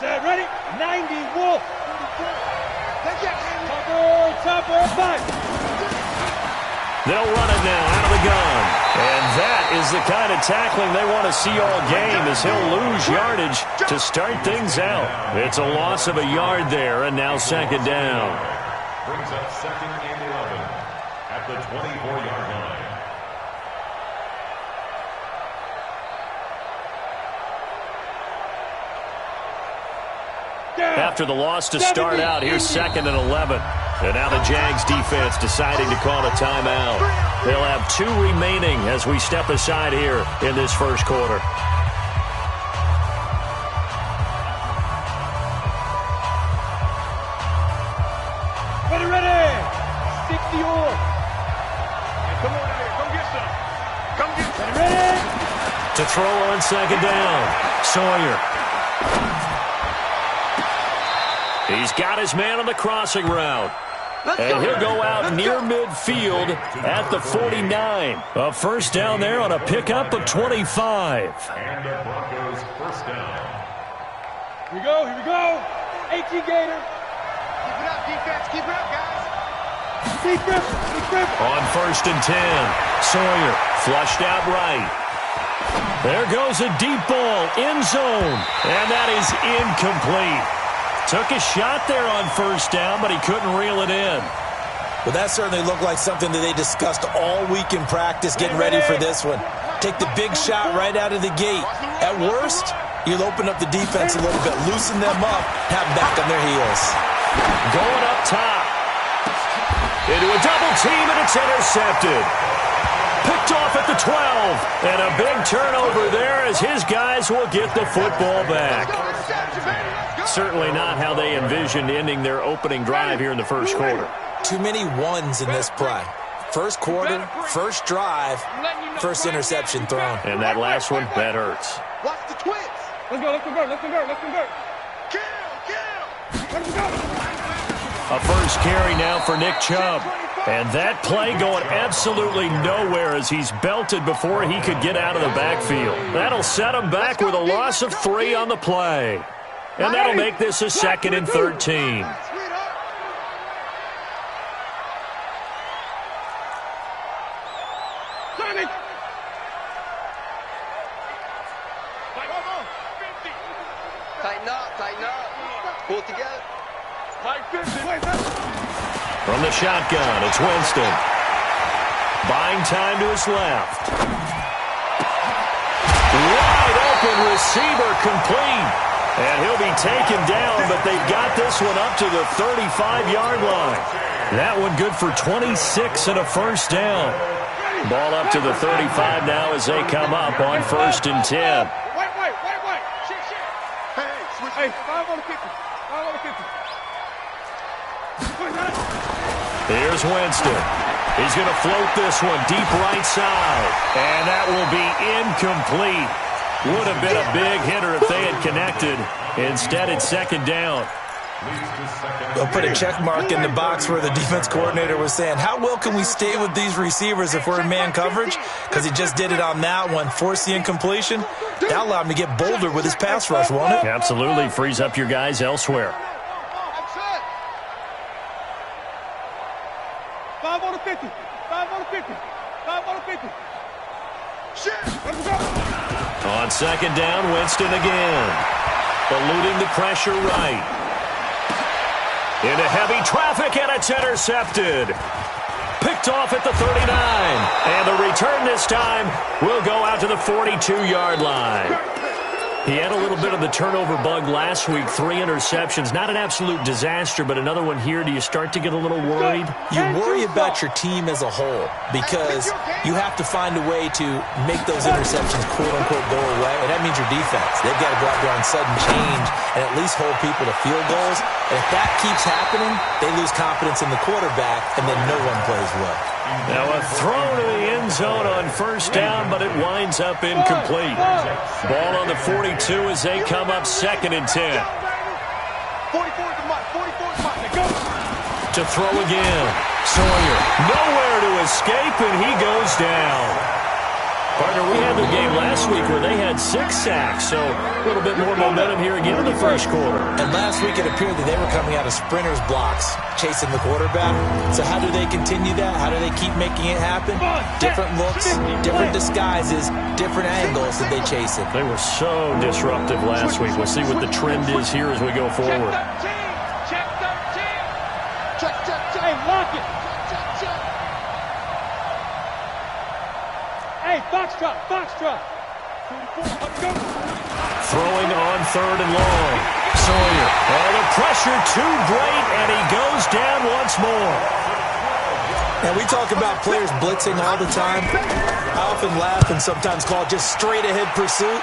Ready? 90, Wolf. Topper, 5. They'll run it now out of the gun. And that is the kind of tackling they want to see all game, as he'll lose yardage to start things out. It's a loss of a yard there, and now second down. Brings up 2nd and 11 at the 24-yard line. After the loss to start out, here's 2nd and 11. And now the Jags defense deciding to call a timeout. They'll have 2 remaining as we step aside here in this first quarter. Ready. 60 or. Come on out here. Come get some. Come get some. Ready. To throw on second down. Sawyer. He's got his man on the crossing route. And he'll go out near midfield at the 49. A first down there on a pickup of 25. And the Broncos first down. Here we go. 18 Gator. Keep it up, defense. Keep it up, guys. Keep grip. On 1st and 10. Sawyer flushed out right. There goes a deep ball, end zone. And that is incomplete. Took a shot there on first down, but he couldn't reel it in. Well, that certainly looked like something that they discussed all week in practice, getting ready for this one. Take the big shot right out of the gate. At worst, you'll open up the defense a little bit, loosen them up, have them back on their heels. Going up top. Into a double team, and it's intercepted. Picked off at the 12. And a big turnover there as his guys will get the football back. Certainly not how they envisioned ending their opening drive here in the first quarter. Too many ones in this play. First quarter, first drive, first interception thrown. And that last one, that hurts. Watch the twins. Let's convert. A first carry now for Nick Chubb. And that play going absolutely nowhere as he's belted before he could get out of the backfield. That'll set him back with a loss of 3 on the play. And that'll make this a 2nd and 13. Tighten up. Pull it together. From the shotgun, it's Winston. Buying time to his left. Wide open receiver complete. And he'll be taken down, but they've got this one up to the 35-yard line. That one good for 26 and a first down. Ball up to the 35 now as they come up on 1st and 10. Wait. Shit. Hey, 5 on the 50. Here's Winston. He's going to float this one deep right side. And that will be incomplete. Would have been a big hitter if they had connected. Instead, it's 2nd down. They'll put a check mark in the box where the defense coordinator was saying, how well can we stay with these receivers if we're in man coverage? Because he just did it on that one, forced the incompletion. That allowed him to get bolder with his pass rush, won't it? Absolutely. Frees up your guys elsewhere. 5 on the 50. Shit. Let's go. On 2nd down, Winston again. Eluding the pressure right. Into heavy traffic, and it's intercepted. Picked off at the 39. And the return this time will go out to the 42-yard line. He had a little bit of the turnover bug last week, 3 interceptions. Not an absolute disaster, but another one here. Do you start to get a little worried? You worry about your team as a whole because you have to find a way to make those interceptions, quote-unquote, go away, and that means your defense. They've got to go out there on sudden change and at least hold people to field goals. And if that keeps happening, they lose confidence in the quarterback, and then no one plays well. Now a throw to the end zone on first down, but it winds up incomplete. Ball on the 42 as they come up 2nd and 10. 44 to throw again. Sawyer nowhere to escape, and he goes down. Partner, we had their game last week where they had 6 sacks, so a little bit more momentum here again in the first quarter. And last week it appeared that they were coming out of sprinters blocks, chasing the quarterback. So how do they continue that? How do they keep making it happen? Different looks, different disguises, different angles that they chase it. They were so disruptive last week. We'll see what the trend is here as we go forward. Check 13. Hey, lock it. Hey, foxtrot. Throwing on 3rd and long. Sawyer. Oh, the pressure too great, and he goes down once more. And we talk about players blitzing all the time. I often laugh and sometimes call it just straight-ahead pursuit.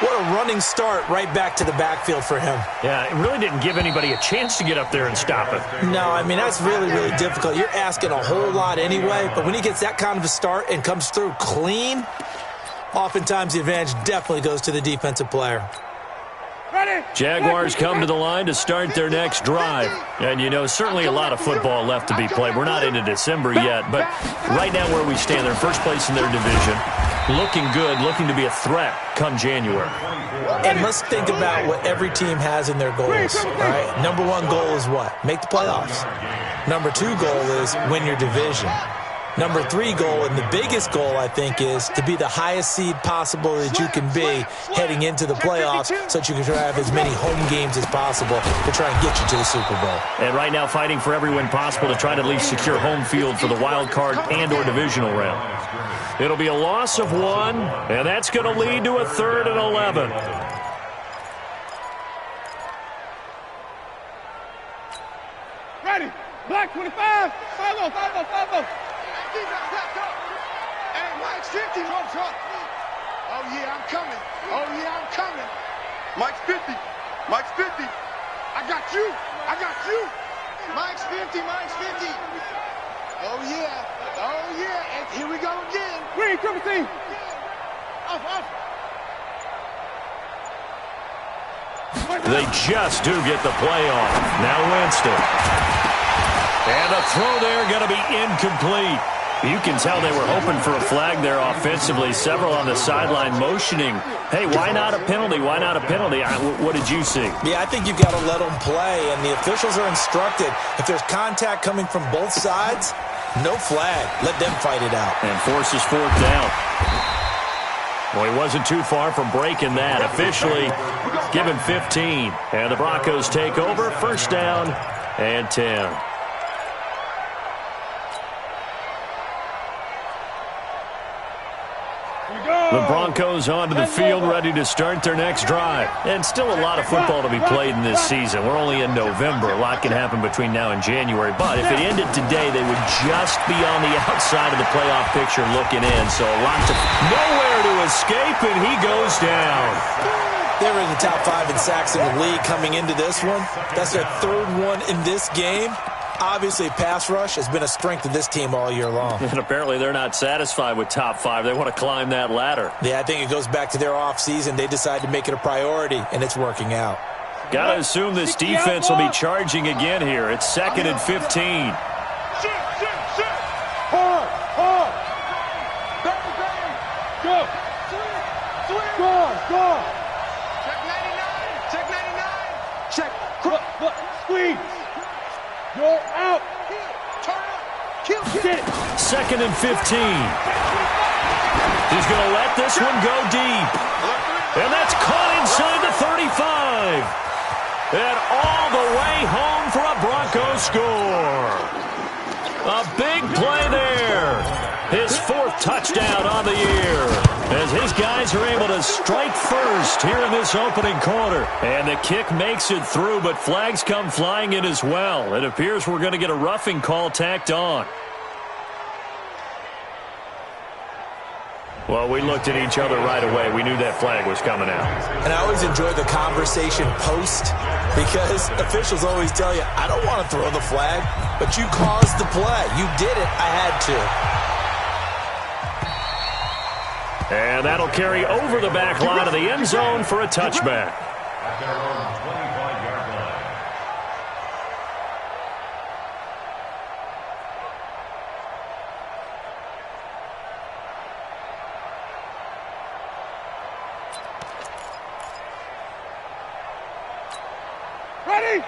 What a running start right back to the backfield for him. Yeah, it really didn't give anybody a chance to get up there and stop it. No, I mean, that's really, really difficult. You're asking a whole lot anyway, but when he gets that kind of a start and comes through clean, oftentimes the advantage definitely goes to the defensive player. Jaguars come to the line to start their next drive. And, you know, certainly a lot of football left to be played. We're not into December yet, but right now where we stand, they're first place in their division. Looking good, looking to be a threat come January. And let's think about what every team has in their goals, all right? Number 1 goal is what? Make the playoffs. Number 2 goal is win your division. Number 3 goal, and the biggest goal, I think, is to be the highest seed possible that you can be heading into the playoffs so that you can try to have as many home games as possible to try and get you to the Super Bowl. And right now fighting for every win possible to try to at least secure home field for the wild card and or divisional round. It'll be a loss of 1, and that's going to lead to a 3rd and 11. Ready. Black 25. 5-0. Hey, Mike's 50. Oh, yeah, I'm coming. Mike's 50. I got you. Mike's 50. Oh, yeah. And here we go again. Green, triple team. Off. They just do get the play off. Now Winston. And a throw there going to be incomplete. You can tell they were hoping for a flag there offensively. Several on the sideline motioning, hey, why not a penalty? What did you see? Yeah, I think you've got to let them play, and the officials are instructed. If there's contact coming from both sides, no flag. Let them fight it out. And forces 4th down. Well, he wasn't too far from breaking that. Officially, give him 15. And the Broncos take over. 1st down and 10. The Broncos onto the field, ready to start their next drive. And still a lot of football to be played in this season. We're only in November. A lot can happen between now and January. But if it ended today, they would just be on the outside of the playoff picture looking in. So a lot to... Nowhere to escape, and he goes down. They were in the top 5 in sacks in the league coming into this one. That's their 3rd one in this game. Obviously, pass rush has been a strength of this team all year long. And apparently they're not satisfied with top 5. They want to climb that ladder. Yeah, I think it goes back to their offseason. They decided to make it a priority, and it's working out. Got to assume this defense will be charging again here. It's 2nd and 15. Hard. Go. Check 99. Check. Squeeze. You're out. Turn up. Kill. Get it. 2nd and 15. He's going to let this one go deep. And that's caught inside the 35. And all the way home for a Broncos score. A big play there. His 4th touchdown on the year. As his guys are able to strike first here in this opening quarter. And the kick makes it through, but flags come flying in as well. It appears we're going to get a roughing call tacked on. Well, we looked at each other right away. We knew that flag was coming out. And I always enjoy the conversation post because officials always tell you, I don't want to throw the flag, but you caused the play. You did it. I had to. And that'll carry over the back line of the end zone for a touchback. At their own 25-yard line.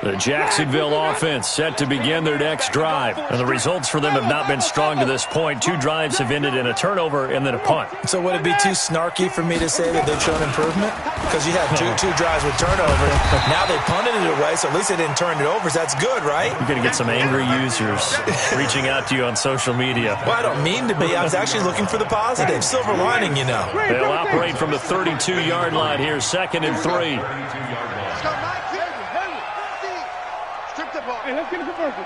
The Jacksonville offense set to begin their next drive. And the results for them have not been strong to this point. 2 drives have ended in a turnover and then a punt. So would it be too snarky for me to say that they've shown improvement? Because you had two drives with turnover. Now they punted it away, so at least they didn't turn it over. So that's good, right? You're going to get some angry users reaching out to you on social media. Well, I don't mean to be. I was actually looking for the positive. Silver lining, you know. They'll operate from the 32-yard line here, 2nd and 3. Hey, let's get a conversion.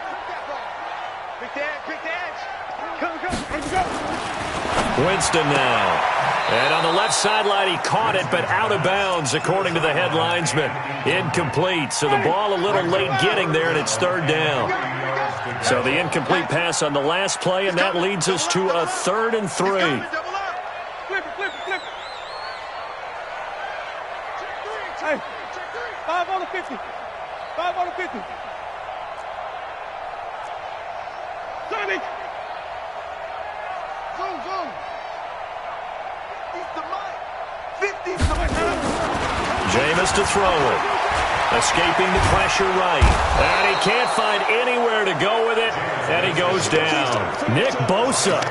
Quick edge. Come. Winston now. And on the left sideline, he caught it, but out of bounds, according to the head linesman. Incomplete, so the ball a little late getting there, and it's 3rd down. So the incomplete pass on the last play, and that leads us to a 3rd and 3. Flip it. Hey, 5 on the 50. 5 on the 50. Sonic! Zoom! 50's the mic! Jameis to throw it. Escaping the pressure right. And he can't find anywhere to go with it, and he goes down. Nick Bosa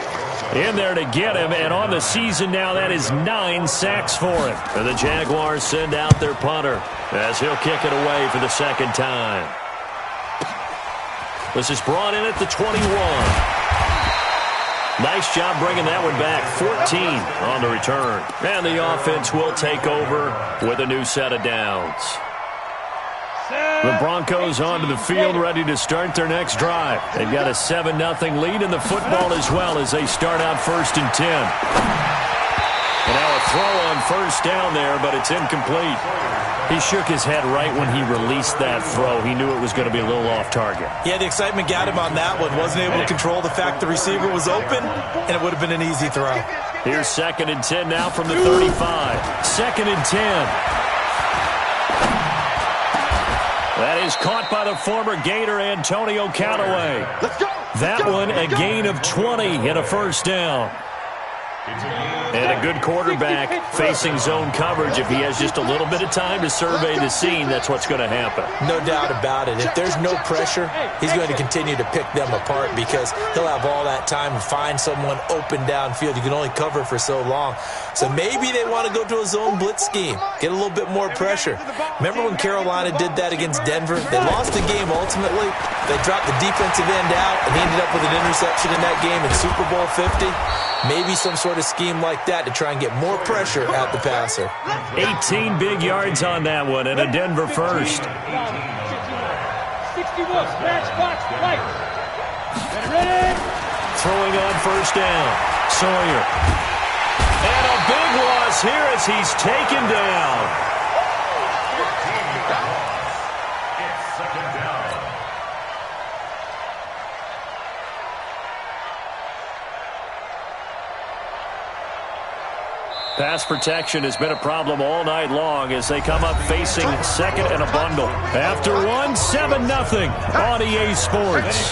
in there to get him, and on the season now, that is 9 sacks for him. And the Jaguars send out their punter as he'll kick it away for the 2nd time. This is brought in at the 21. Nice job bringing that one back. 14 on the return. And the offense will take over with a new set of downs. The Broncos onto the field ready to start their next drive. They've got a 7-0 lead in the football as well as they start out 1st and 10. And now a throw on 1st down there, but it's incomplete. He shook his head right when he released that throw. He knew it was going to be a little off target. Yeah, the excitement got him on that one. Wasn't able to control the fact the receiver was open, and it would have been an easy throw. Here's 2nd and 10 now from the 35. 2nd and 10. That is caught by the former Gator Antonio Callaway. That one a gain of 20 and a 1st down. And a good quarterback facing zone coverage. If he has just a little bit of time to survey the scene, that's what's going to happen. No doubt about it. If there's no pressure, he's going to continue to pick them apart because he'll have all that time to find someone open downfield. You can only cover for so long. So maybe they want to go to a zone blitz scheme, get a little bit more pressure. Remember when Carolina did that against Denver? They lost the game ultimately. They dropped the defensive end out, and he ended up with an interception in that game in Super Bowl 50. Maybe some sort of scheme like that to try and get more pressure at the passer. 18 big yards on that one and a Denver first. 61, match box, right. Ready? Throwing on 1st down. Sawyer. And a big loss here as he's taken down. It's 2nd down. Pass protection has been a problem all night long as they come up facing 2nd and a bundle. After one, 7-0 on EA Sports.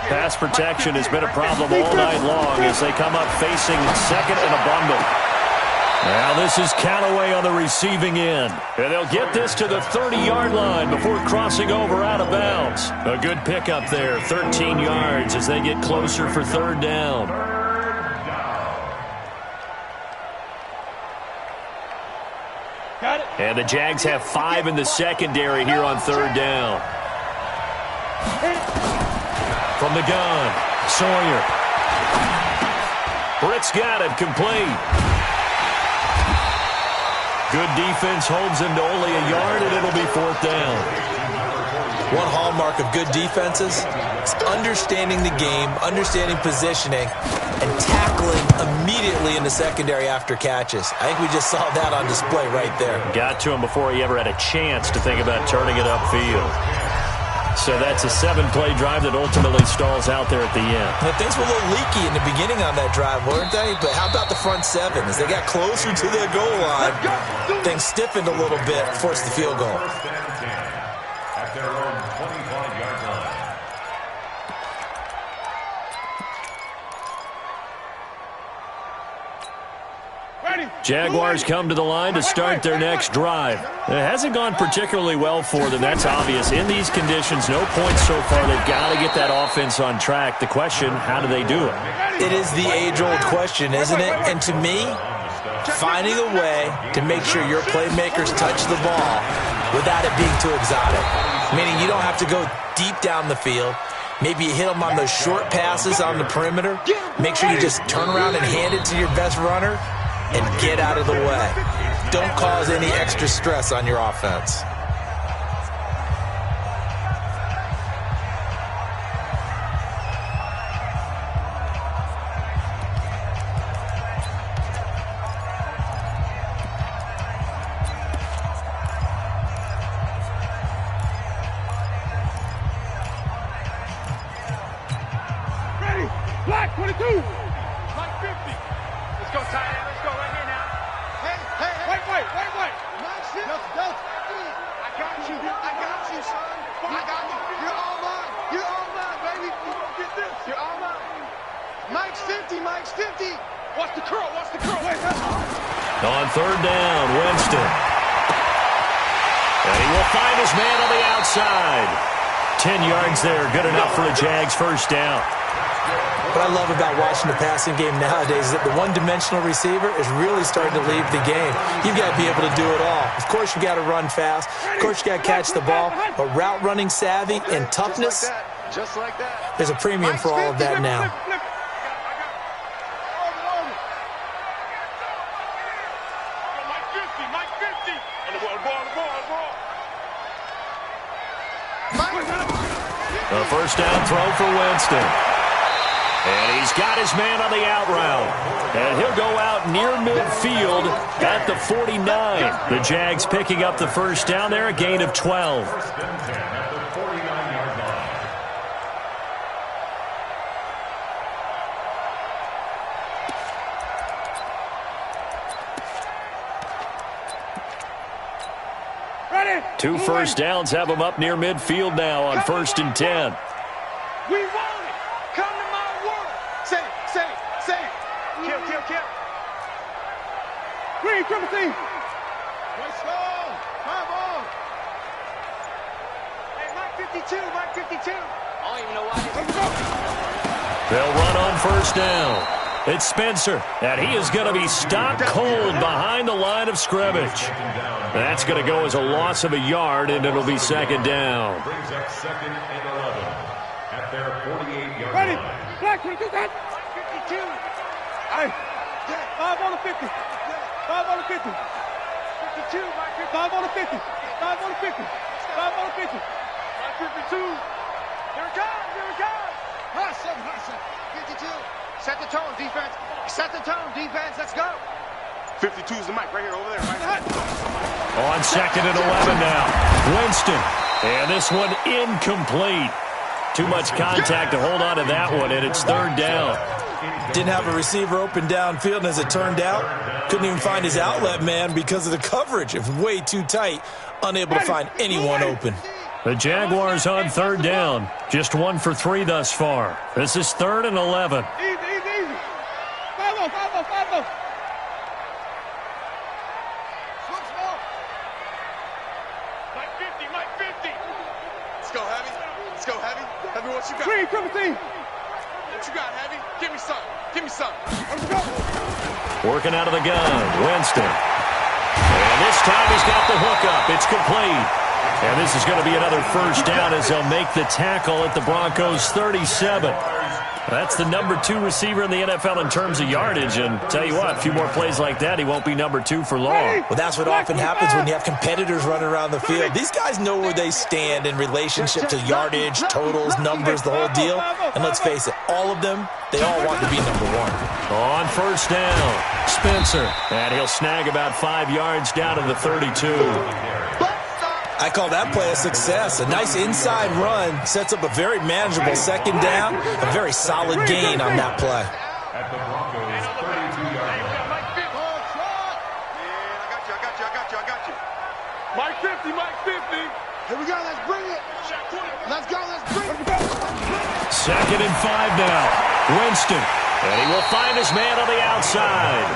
Pass protection has been a problem all night long as they come up facing 2nd and a bundle. Now this is Callaway on the receiving end. And they'll get this to the 30-yard line before crossing over out of bounds. A good pickup there, 13 yards as they get closer for 3rd down. Got it. And the Jags have 5 in the secondary here on 3rd down. From the gun, Sawyer. Britt's got it, complete. Good defense holds him to only a yard, and it'll be 4th down. One hallmark of good defenses is understanding the game, understanding positioning, and tackling immediately in the secondary after catches. I think we just saw that on display right there. Got to him before he ever had a chance to think about turning it upfield. So that's a 7-play drive that ultimately stalls out there at the end. Now, things were a little leaky in the beginning on that drive, weren't they? But how about the front 7? As they got closer to the goal line, things stiffened a little bit, forced the field goal. At their own 25-yard line. Jaguars come to the line to start their next drive. It hasn't gone particularly well for them. That's obvious. In these conditions, no points so far. They've got to get that offense on track. The question, how do they do it? It is the age-old question, isn't it? And to me, finding a way to make sure your playmakers touch the ball without it being too exotic. Meaning you don't have to go deep down the field. Maybe you hit them on those short passes on the perimeter. Make sure you just turn around and hand it to your best runner and get out of the way. Don't cause any extra stress on your offense. Black 22. Black 50. Let's go, tight end. Let's go right here now. Hey. Wait. I got you, son. I got you. You're all mine, baby. Get this. You're all mine. Mike's 50. Watch the curl. Wait, On third down, Winston. And he will find his man on the outside. 10 yards there, good enough for a Jags first down. What I love about watching the passing game nowadays is that the one-dimensional receiver is really starting to leave the game. You've got to be able to do it all. Of course, you got to run fast. Of course, you got to catch the ball. But route running savvy and toughness, just like that. There's a premium for all of that now. Mike 50. On the ball. A first down throw for Winston. And he's got his man on the out route. And he'll go out near midfield at the 49. The Jags picking up the first down there, a gain of 12. Ready? 2 first downs have him up near midfield now on 1st and 10. We want it. Come to my world. Say it. Kill. Green, triple team. Let's go. Come on. Hey, Mike 52. I don't even know why. Let's go. They'll run on first down. It's Spencer, and he is going to be stopped cold behind the line of scrimmage. That's going to go as a loss of a yard, and it'll be second down. Brings up 2nd and 11 at their 48-yard Ready? line. Black 22. 52. Hey. 5 on the 50. 5 on the 50. 52. 5 on the 50. 5 on the 50. 5 on the 50. 52. Here it comes. Hustle. 52. Set the tone, defense. Let's go. 52's the mic right here, over there. Right. On 2nd and 11 now. Winston. And this one incomplete. Too much contact to hold on to that one, and it's 3rd down. Didn't have a receiver open downfield, and as it turned out, couldn't even find his outlet man because of the coverage. It was way too tight, unable to find anyone open. The Jaguars on 3rd down. Just 1 for 3 thus far. This is 3rd and 11. Easy. 5-0. Mike 50. Let's go, Heavy. Heavy, what you got? Green, triple team. What you got, Heavy? Give me some. Let's go. Working out of the gun, Winston. And this time he's got the hook up. It's complete. And this is going to be another first down as they'll make the tackle at the Broncos' 37. That's the number 2 receiver in the NFL in terms of yardage. And tell you what, a few more plays like that, he won't be number 2 for long. Well, that's what often happens when you have competitors running around the field. These guys know where they stand in relationship to yardage, totals, numbers, the whole deal. And let's face it, all of them, they all want to be number 1. On first down, Spencer. And he'll snag about 5 yards down to the 32. I call that play a success. A nice inside run sets up a very manageable 2nd down. A very solid gain on that play. At the Broncos' 32-yard line. I got you. Mike 50. Here we go, let's bring it. Let's go. 2nd and 5 now. Winston. And he will find his man on the outside.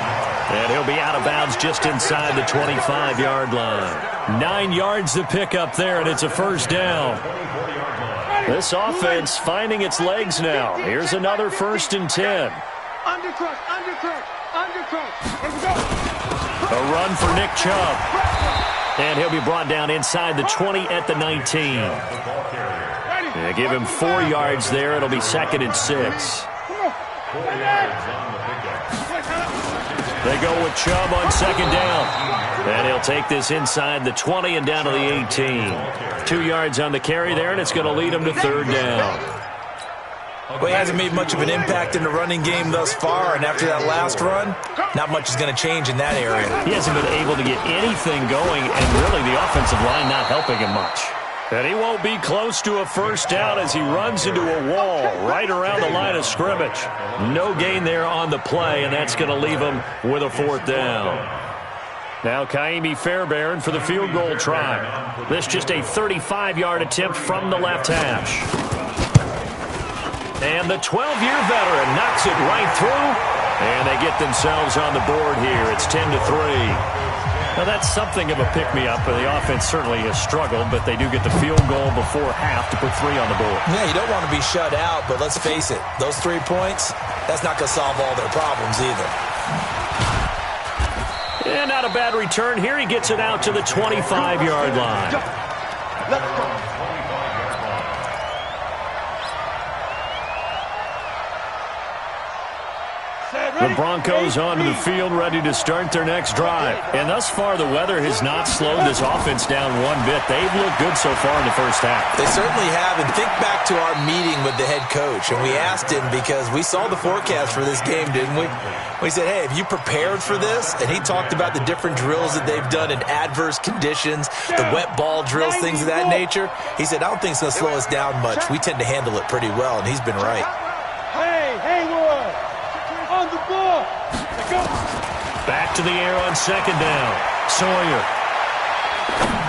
And he'll be out of bounds just inside the 25-yard line. 9 yards to pick up there, and it's a first down. This offense finding its legs now. Here's another 1st and 10. Undercrush. Here we go. A run for Nick Chubb. And he'll be brought down inside the 20 at the 19. Yeah, give him 4 yards there. It'll be 2nd and 6. They go with Chubb on 2nd down. And he'll take this inside the 20 and down to the 18. 2 yards on the carry there, and it's going to lead him to 3rd down. Well, he hasn't made much of an impact in the running game thus far, and after that last run, not much is going to change in that area. He hasn't been able to get anything going, and really the offensive line not helping him much. And he won't be close to a first down as he runs into a wall right around the line of scrimmage. No gain there on the play, and that's going to leave him with a 4th down. Now Kaimi Fairbairn for the field goal try. This just a 35-yard attempt from the left hash. And the 12-year veteran knocks it right through, and they get themselves on the board here. It's 10-3. Now, that's something of a pick-me-up, and the offense certainly has struggled, but they do get the field goal before half to put 3 on the board. Yeah, you don't want to be shut out, but let's face it, those 3 points, that's not going to solve all their problems either. And not a bad return here. He gets it out to the 25-yard line. Let's go. The Broncos onto the field, ready to start their next drive. And thus far, the weather has not slowed this offense down one bit. They've looked good so far in the first half. They certainly have. And think back to our meeting with the head coach. And we asked him, because we saw the forecast for this game, didn't we? We said, hey, have you prepared for this? And he talked about the different drills that they've done in adverse conditions, the wet ball drills, things of that nature. He said, I don't think it's going to slow us down much. We tend to handle it pretty well, and he's been right. Hey, Hayward. On the ball. Back to the air on 2nd down. Sawyer.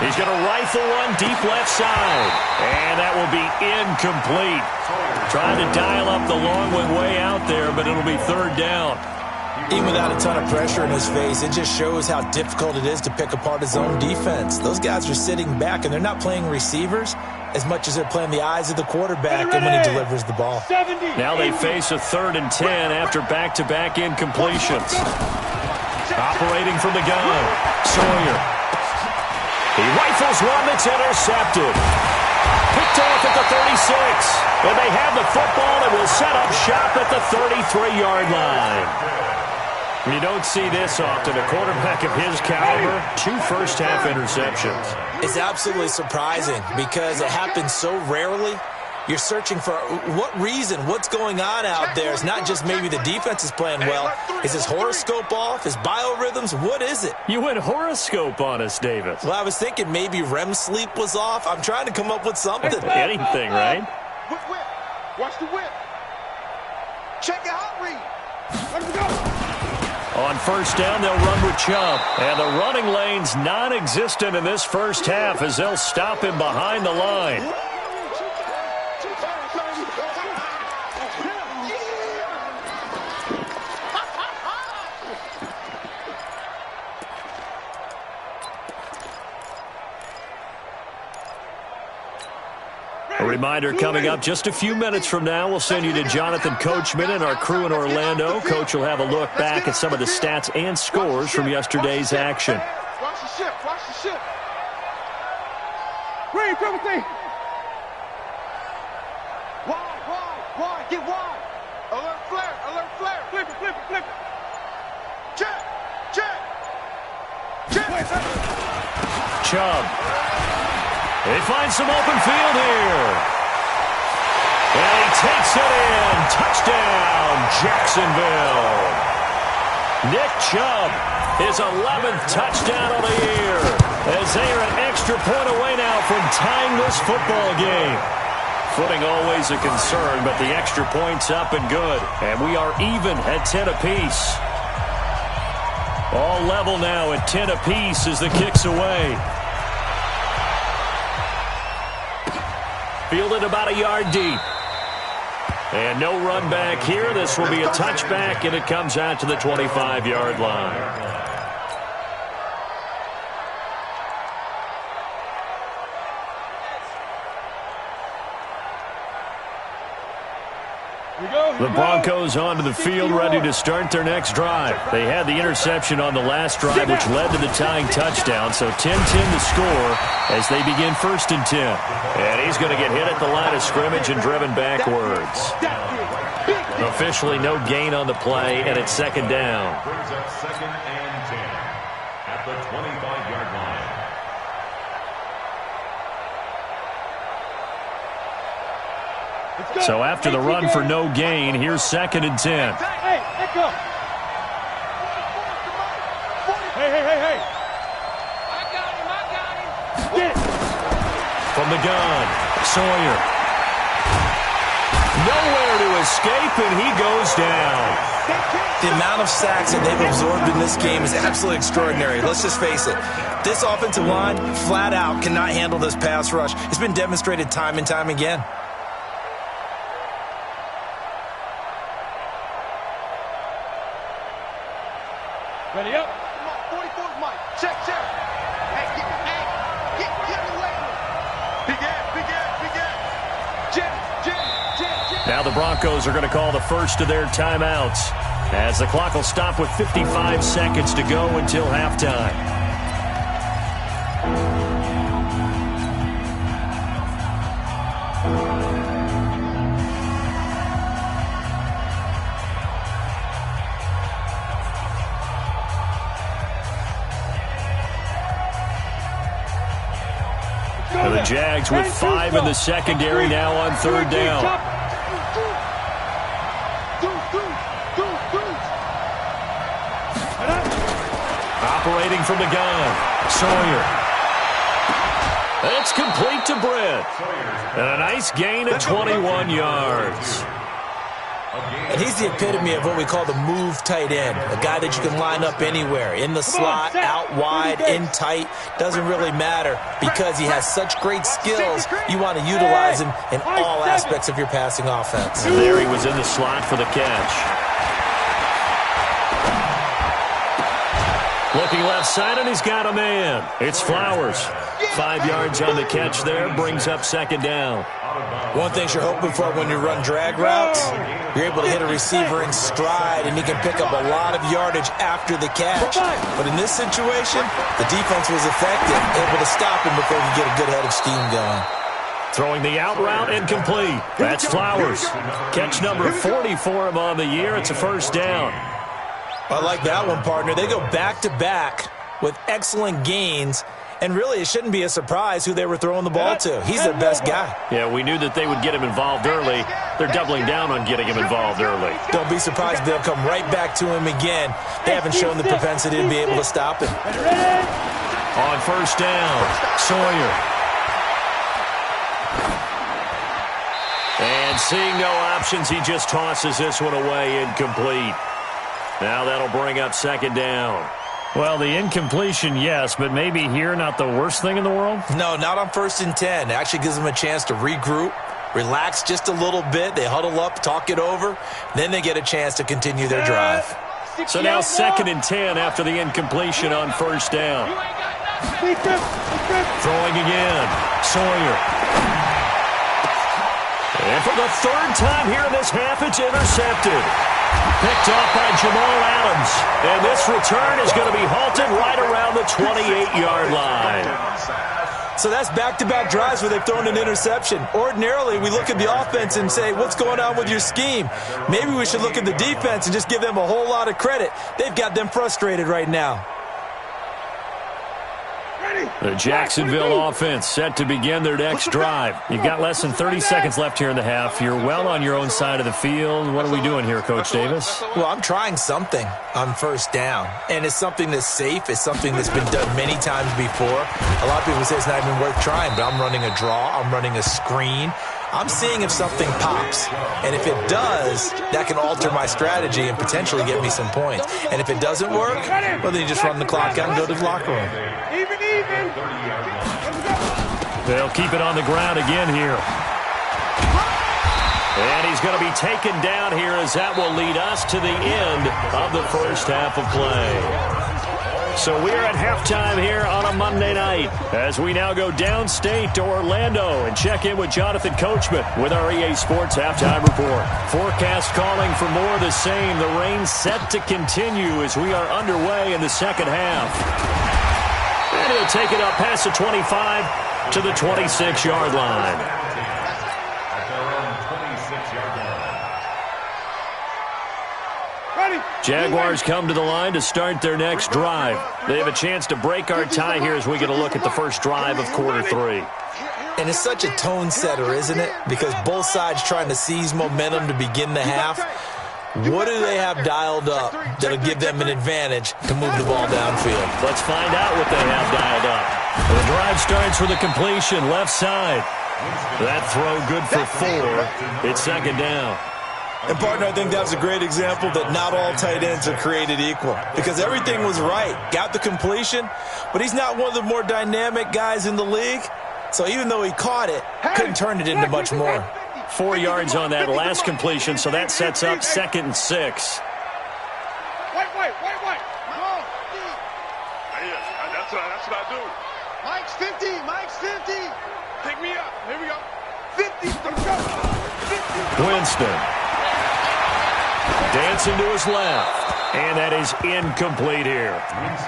He's going to rifle one deep left side. And that will be incomplete. Trying to dial up the long one way out there, but it'll be 3rd down. Even without a ton of pressure in his face, it just shows how difficult it is to pick apart his own defense. Those guys are sitting back, and they're not playing receivers as much as they're playing the eyes of the quarterback and when he delivers the ball. Now they face a 3rd and 10 after back-to-back incompletions. Operating from the gun, Sawyer. He rifles one that's intercepted. Picked off at the 36. And they have the football and will set up shop at the 33-yard line. You don't see this often. A quarterback of his caliber, 2 first-half interceptions. It's absolutely surprising because it happens so rarely. You're searching for what reason, what's going on out there. It's not just maybe the defense is playing well. Is his horoscope off? His biorhythms? What is it? You went horoscope on us, Davis. Well, I was thinking maybe REM sleep was off. I'm trying to come up with something. Anything, right? Whip. Watch the whip. Check it out, read. Let him go. On 1st down, they'll run with Chubb. And the running lane's non-existent in this first half as they'll stop him behind the line. A reminder coming up just a few minutes from now, we'll send you to Jonathan Coachman and our crew in Orlando. Coach will have a look back at some of the stats and scores from yesterday's action. Watch the ship. Watch the ship. Read, triple T. Wide. Get wide. Alert flare. Flip it. Check. Chubb. They find some open field here. And he takes it in. Touchdown, Jacksonville. Nick Chubb, his 11th touchdown of the year, as they are an extra point away now from tying this football game. Footing always a concern, but the extra point's up and good. And we are even at 10 apiece. All level now at 10 apiece as the kick's away. Fielded about a yard deep. And no run back here. This will be a touchback, and it comes out to the 25-yard line. The Broncos onto the field, ready to start their next drive. They had the interception on the last drive, which led to the tying touchdown. So 10-10 to score as they begin 1st and 10. And he's going to get hit at the line of scrimmage and driven backwards. Officially no gain on the play, and it's 2nd down. Brings up 2nd and 10 at the 25-yard line. So after the run for no gain, here's 2nd and 10. Hey, let go. Hey. I got him. Get it. From the gun, Sawyer. Nowhere to escape, and he goes down. The amount of sacks that they've absorbed in this game is absolutely extraordinary. Let's just face it. This offensive line, flat out, cannot handle this pass rush. It's been demonstrated time and time again. Ready up. Come on, 44's Mike. Check. Hey, get away. Big ass. Jet. Now the Broncos are going to call the first of their timeouts as the clock will stop with 55 seconds to go until halftime. The Jags with 5 in the secondary now on 3rd down. Operating from the gun, Sawyer. It's complete to Britt. And a nice gain of 21 yards. And he's the epitome of what we call the move tight end, a guy that you can line up anywhere, in the slot, out wide, in tight, doesn't really matter because he has such great skills. You want to utilize him in all aspects of your passing offense. And there he was in the slot for the catch. Looking left side, and he's got a man. It's Flowers. 5 yards on the catch there, brings up 2nd down. One thing you're hoping for when you run drag routes, you're able to hit a receiver in stride, and he can pick up a lot of yardage after the catch. But in this situation, the defense was effective, able to stop him before he could get a good head of steam going. Throwing the out route, incomplete. That's Flowers. Catch number 40 for him on the year. It's a 1st down. I like that one, partner. They go back-to-back with excellent gains. And really, it shouldn't be a surprise who they were throwing the ball to. He's their best guy. Yeah, we knew that they would get him involved early. They're doubling down on getting him involved early. Don't be surprised if they'll come right back to him again. They haven't shown the propensity to be able to stop him. On 1st down, Sawyer. And seeing no options, he just tosses this one away, incomplete. Now that'll bring up 2nd down. Well, the incompletion, yes, but maybe here not the worst thing in the world? No, not on 1st and 10. It actually gives them a chance to regroup, relax just a little bit. They huddle up, talk it over. Then they get a chance to continue their drive. So now 2nd and 10 after the incompletion on 1st down. Throwing again, Sawyer. And for the 3rd time here in this half, it's intercepted. Picked off by Jamal Adams. And this return is going to be halted right around the 28-yard line. So that's back-to-back drives where they've thrown an interception. Ordinarily, we look at the offense and say, what's going on with your scheme? Maybe we should look at the defense and just give them a whole lot of credit. They've got them frustrated right now. The Jacksonville offense set to begin their next drive. You've got less than 30 seconds left here in the half. You're well on your own side of the field. What are we doing here, Coach Davis? Well, I'm trying something on 1st down, and it's something that's safe. It's something that's been done many times before. A lot of people say it's not even worth trying, but I'm running a draw. I'm running a screen. I'm seeing if something pops. And if it does, that can alter my strategy and potentially get me some points. And if it doesn't work, well, then you just run the clock out and go to the locker room. Even. They'll keep it on the ground again here. And he's going to be taken down here as that will lead us to the end of the first half of play. So we are at halftime here on a Monday night as we now go downstate to Orlando and check in with Jonathan Coachman with our EA Sports Halftime Report. Forecast calling for more of the same. The rain set to continue as we are underway in the second half. And he'll take it up past the 25 to the 26-yard line. Jaguars come to the line to start their next drive. They have a chance to break our tie here as we get a look at the first drive of quarter three. And it's such a tone setter, isn't it? Because both sides trying to seize momentum to begin the half. What do they have dialed up that'll give them an advantage to move the ball downfield? Let's find out what they have dialed up. The drive starts with a completion left side. That throw good for 4. It's second down. And, partner, I think that was a great example that not all tight ends are created equal because everything was right. Got the completion, but he's not one of the more dynamic guys in the league. So even though he caught it, couldn't turn it into much more. 4 yards on that last completion, so that sets up 2nd and 6. Wait. No. That's what I do. Mike's 50. Pick me up. Here we go. 50. Let's go. 50. Winston. Dancing to his left. And that is incomplete here.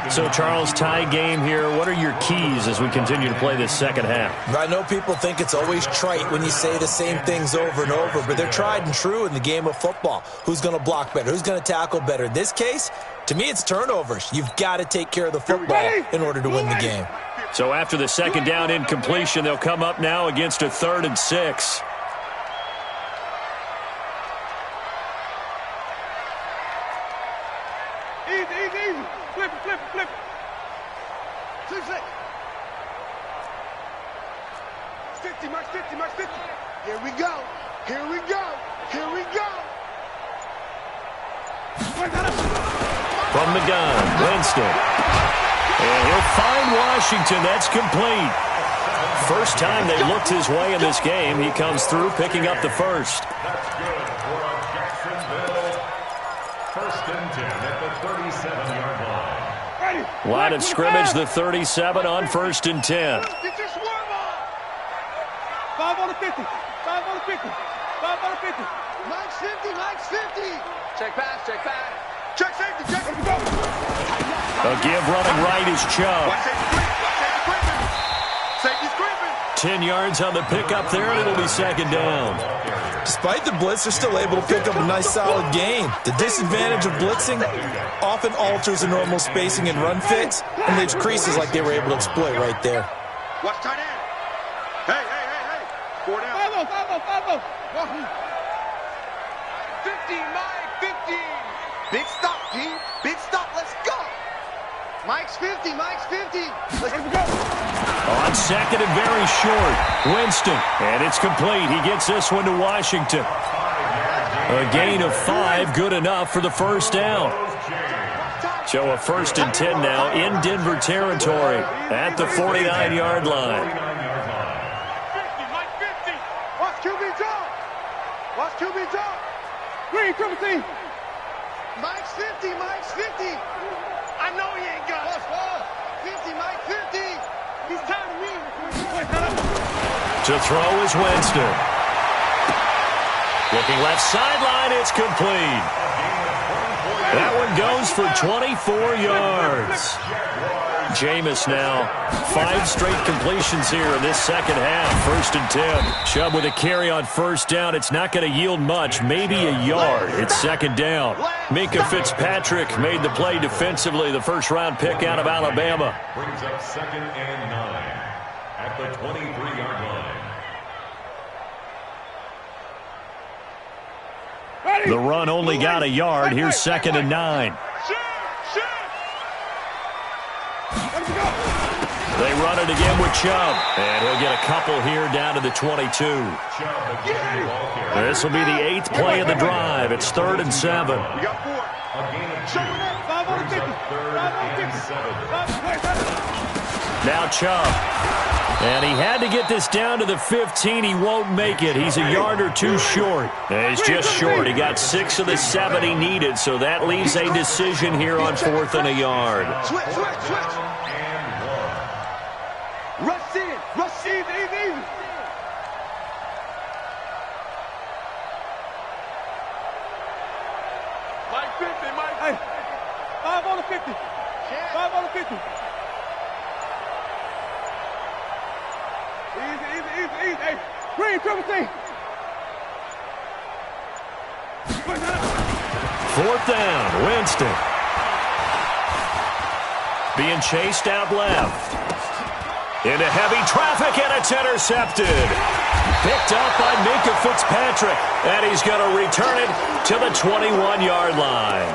So, Charles, tie game here. What are your keys as we continue to play this second half? I know people think it's always trite when you say the same things over and over, but they're tried and true in the game of football. Who's going to block better? Who's going to tackle better? In this case, to me, it's turnovers. You've got to take care of the football in order to win the game. So after the second down incompletion, they'll come up now against a 3rd and 6. Easy. Flip it. 6 seconds. 50, Max 50. Here we go. From the gun, Winston. And he'll find Washington. That's complete. First time they looked his way in this game. He comes through picking up the first. That's good for Jacksonville. 1st and 10 at the 37-yard line. Line of scrimmage, the 37 on 1st and 10. Get your swarm on. 5 on the 50. 5 on the 50. 5 on the 50. Mike's 50. Check pass. Check safety. Let's go. A give running right is Chubb. Watch safety creeping. 10 yards on the pickup there, and it'll be second down. Despite the blitz, they're still able to pick up a nice, solid gain. The disadvantage of blitzing often alters the normal spacing and run fits and leaves creases like they were able to exploit right there. Watch tight end. Hey. 4 down. 5-0. 50, Mike, 50. Big stop, G. Big stop. Let's go. Mike's 50. Let's go. On second and very short, Winston. And it's complete. He gets this one to Washington. A gain of 5, good enough for the first down. So a 1st and 10 now in Denver territory at the 49-yard line. 50, Mike 50. Watch QB jump. Green, triple team. Mike's 50. I know he ain't got it. 50, Mike 50. He's tired of me. To throw is Winston. Looking left sideline, it's complete. That one goes for 24 yards. Jameis now, 5 straight completions here in this second half. 1st and 10. Chubb with a carry on first down. It's not going to yield much, maybe a yard. It's second down. Minka Fitzpatrick made the play defensively, the first-round pick out of Alabama. Brings up 2nd and 9 at the 23-yard line. The run only got a yard. Here's 2nd and 9. They run it again with Chubb. And he'll get a couple here down to the 22. This will be the 8th play of the drive. It's 3rd and 7. We got 4. A gain of 2. 5 on the 50. 5 on the 50. Now Chubb. And he had to get this down to the 15. He won't make it. He's a yard or two short. And he's just short. He got 6 of the 7 he needed, so that leaves a decision here on 4th and a yard. Switch. Rush in. Easy. Mike 50, Mike. Hey, 5 on the 50. 5 on the 50. Easy. Hey, Green, triple T. 4th down, Winston. Being chased out left. Into heavy traffic, and it's intercepted. Picked up by Minka Fitzpatrick, and he's going to return it to the 21-yard line.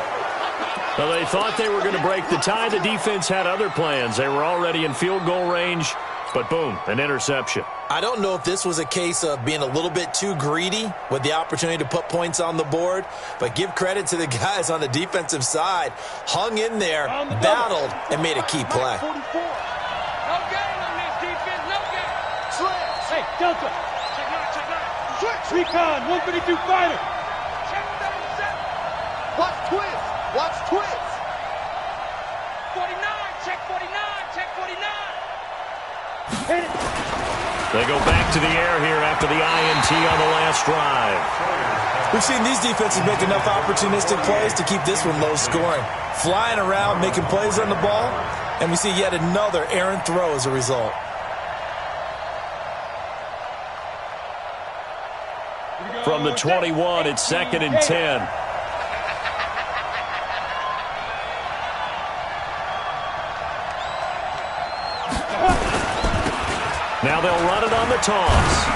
So they thought they were going to break the tie. The defense had other plans. They were already in field goal range, but boom, an interception. I don't know if this was a case of being a little bit too greedy with the opportunity to put points on the board, but give credit to the guys on the defensive side. Hung in there, battled, and made a key play. No game on this defense. No game. Hey, Delta. Check nine. Switch. Recon, 152 fighter. Check 37. Watch twist. 49. Check 49. Check 49. Hit it. They go back to the air here after the INT on the last drive. We've seen these defenses make enough opportunistic plays to keep this one low scoring. Flying around, making plays on the ball, and we see yet another errant throw as a result. From the 21, it's 2nd and 10. Now they'll run it on the toss.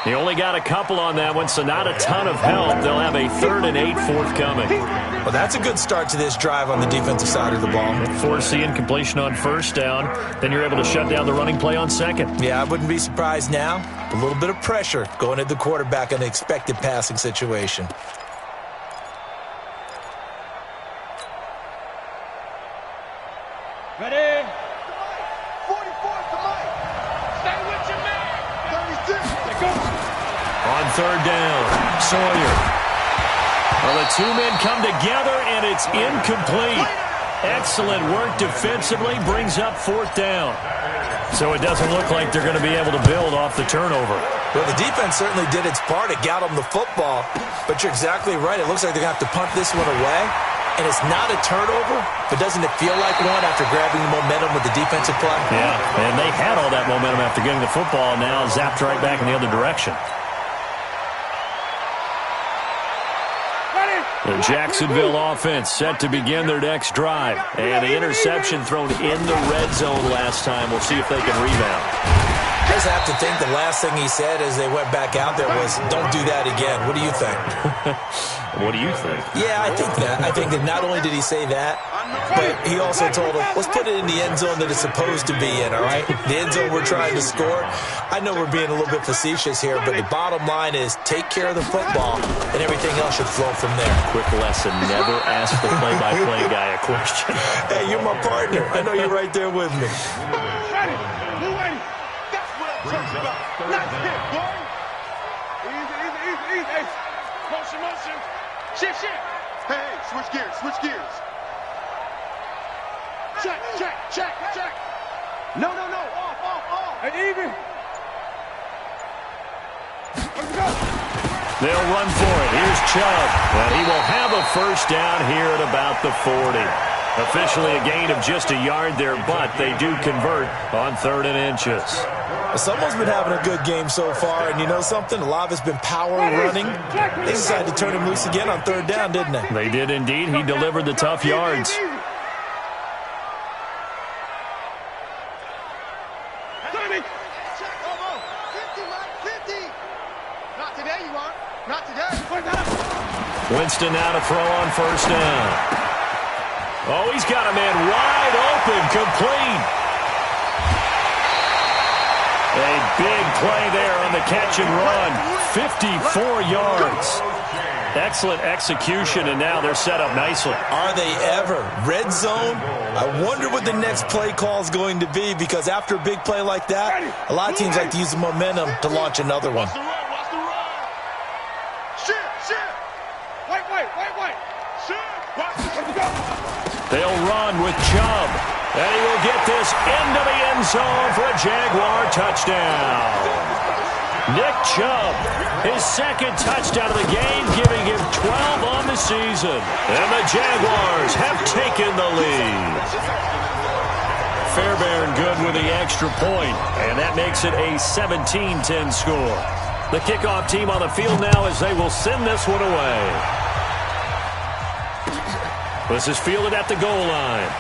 He only got a couple on that one, so not a ton of help. They'll have a 3rd and 8 forthcoming. Well, that's a good start to this drive on the defensive side of the ball. Forcing completion on 1st down. Then you're able to shut down the running play on 2nd. Yeah, I wouldn't be surprised now. A little bit of pressure going at the quarterback in an expected passing situation. Ready? 44 to Mike. Stay with your man. 36. On 3rd down, Sawyer. Well, the 2 men come together, and it's incomplete. Excellent work defensively, brings up 4th down. So it doesn't look like they're going to be able to build off the turnover. Well, the defense certainly did its part. It got them the football. But you're exactly right. It looks like they're going to have to punt this one away. And it's not a turnover, but doesn't it feel like one after grabbing the momentum with the defensive play? Yeah, and they had all that momentum after getting the football, and now zapped right back in the other direction. The Jacksonville offense set to begin their next drive. And the interception thrown in the red zone last time. We'll see if they can rebound. I just have to think the last thing he said as they went back out there was, don't do that again. What do you think? What do you think? Yeah, I think that. I think that not only did he say that, but he also told him, let's put it in the end zone that it's supposed to be in, all right? The end zone we're trying to score. I know we're being a little bit facetious here, but the bottom line is take care of the football, and everything else should flow from there. Quick lesson, never ask the play-by-play guy a question. Hey, you're my partner. I know you're right there with me. Ready. Blue Wayne. That's what I'm talking about. Nice hit, boy. Easy. Hey. Motion. Shift. Hey, switch gears. Check. No. Off. Hey, Evie. Let's go. They'll run for it. Here's Chubb. And he will have a 1st down here at about the 40. Officially a gain of just a yard there, but they do convert on 3rd and inches. Someone's been having a good game so far, and you know something? A lot of it's been power running. They decided to turn him loose again on 3rd down, didn't they? They did indeed. He delivered the tough yards. Winston now to throw on 1st down. Oh, he's got a man wide open, complete. A big play there on the catch and run. 54 yards. Excellent execution, and now they're set up nicely. Are they ever? Red zone? I wonder what the next play call is going to be, because after a big play like that, a lot of teams like to use the momentum to launch another one. Watch the run. Shit. White. Shit. They'll run with Chubb, and he will get this into the end zone for a Jaguar touchdown. Nick Chubb, his second touchdown of the game, giving him 12 on the season. And the Jaguars have taken the lead. Fairbairn good with the extra point, and that makes it a 17-10 score. The kickoff team on the field now as they will send this one away. This is fielded at the goal line.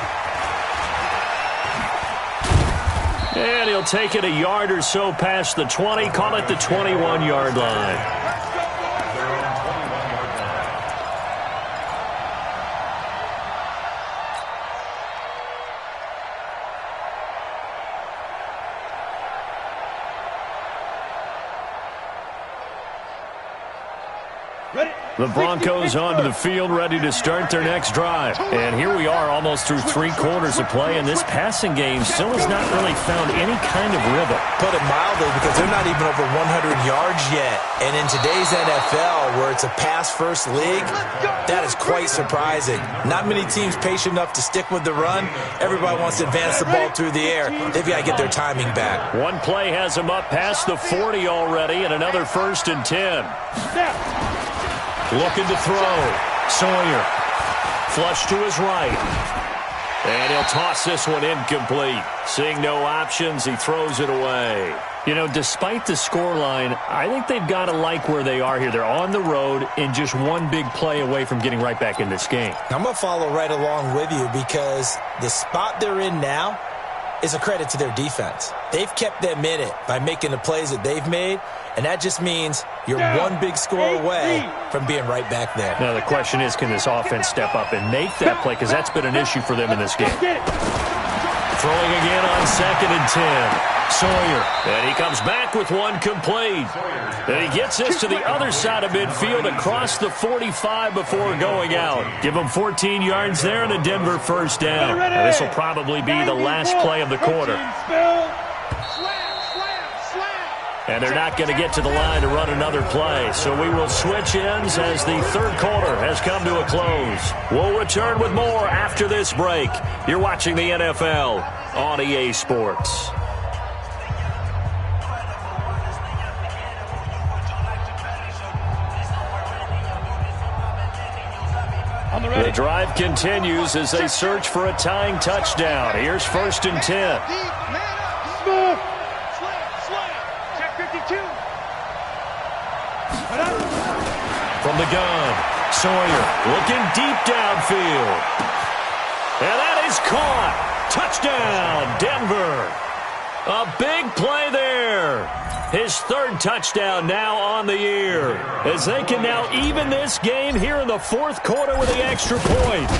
And he'll take it a yard or so past the 20, call it the 21-yard line. The Broncos onto the field, ready to start their next drive. And here we are almost through 3 quarters of play, and this passing game still has not really found any kind of rhythm. Put it mildly, because they're not even over 100 yards yet. And in today's NFL, where it's a pass-first league, that is quite surprising. Not many teams patient enough to stick with the run. Everybody wants to advance the ball through the air. They've got to get their timing back. One play has them up past the 40 already, and another 1st and 10. Looking to throw. Sawyer. Flush to his right. And he'll toss this one incomplete. Seeing no options, he throws it away. You know, despite the scoreline, I think they've got to like where they are here. They're on the road and just one big play away from getting right back in this game. I'm going to follow right along with you, because the spot they're in now is a credit to their defense. They've kept them in it by making the plays that they've made, and that just means you're one big score away from being right back there. Now the question is, can this offense step up and make that play, because that's been an issue for them in this game. Throwing again on 2nd and 10. Sawyer, and he comes back with one complete. And he gets this to the other side of midfield across the 45 before going out. Give him 14 yards there and a Denver 1st down. And this will probably be the last play of the quarter. And they're not going to get to the line to run another play. So we will switch ends as the 3rd quarter has come to a close. We'll return with more after this break. You're watching the NFL on EA Sports. The drive continues as they search for a tying touchdown. Here's 1st and 10. From the gun, Sawyer looking deep downfield. And that is caught. Touchdown, Denver. A big play there. His 3rd touchdown now on the year, as they can now even this game here in the 4th quarter with the extra point.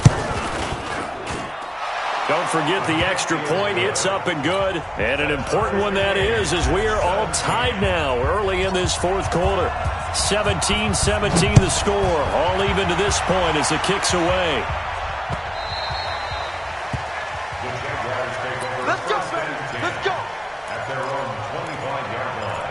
Don't forget the extra point. It's up and good. And an important one that is, as we are all tied now early in this 4th quarter. 17-17 the score. All even to this point as it kicks away. Let's go, baby. Let's go. At their own 25-yard line.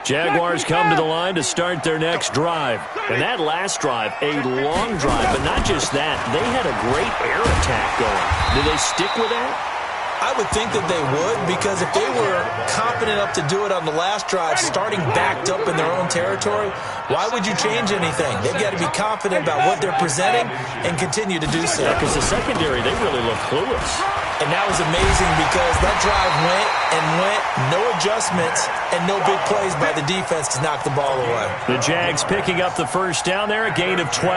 Jaguars come to the line to start their next drive. And that last drive, a long drive, but not just that. They had a great air attack going. Do they stick with that? I would think that they would, because if they were confident enough to do it on the last drive, starting backed up in their own territory, why would you change anything? They've got to be confident about what they're presenting and continue to do so. Yeah, because the secondary, they really look clueless. And that was amazing, because that drive went and went, no adjustments, and no big plays by the defense to knock the ball away. The Jags picking up the 1st down there, a gain of 12.